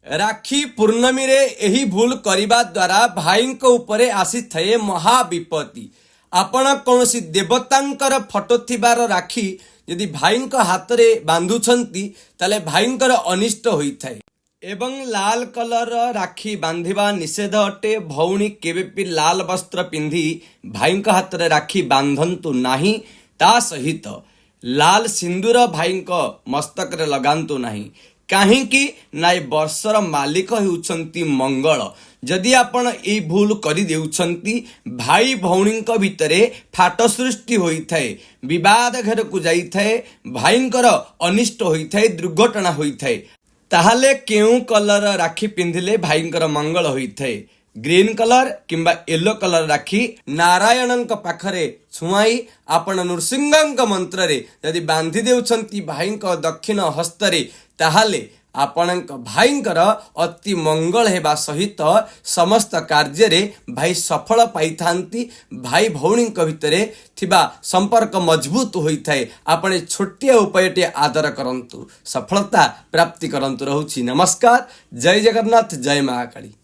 राखी पूर्णमी रे एही भूल करिबा द्वारा भाई उपरे आसी थाए महाविपत्ति। आपण कौनसी देवतांकर फोटो थिबार राखी यदि भाई हाथ में बांधुछंती ताले भाईंकर अनिष्ट होइथाए। एवं लाल कलर राखी बांधिबा निषेध अटे। भौणी केबे भी लाल वस्त्र पिंधि भाई हाथ में राखी बांधंतु नाही। ता सहित लाल सिंदूर भाई मस्तक रे लगांतु नाही। काहींकि ना वर्षर मालिक होउछंती मंगल। जदि आपण ए भूल करि देउछंती भाई भौणी भितरे फाट सृष्टि होइथाए, विवाद घर को जाइथाए, भाईंकर अनिष्ट होइथाए, दुर्घटना होइथाए। ताहाले केउ कलर राखी पिंधिले भाईंकर मंगल होइथाए? ग्रीन कलर किंबा येलो कलर राखी नारायणंक पाखरे छुआई आपण नृसिंहंक मंत्र रे यदि बांधि देउछंती भाईंक दक्षिण हस्तरे ताहाले आपणक भाईंकर अति मंगल हेबा सहित समस्त कार्य रे भाई सफल पाइथांती। भाई भौणी भितरे थिबा संपर्क मजबूत होइथाए। आपण छोटिया उपायटे आदर करंतु, सफलता प्राप्ति करंतु। रहुछि नमस्कार। जय जगन्नाथ, जय महाकाली।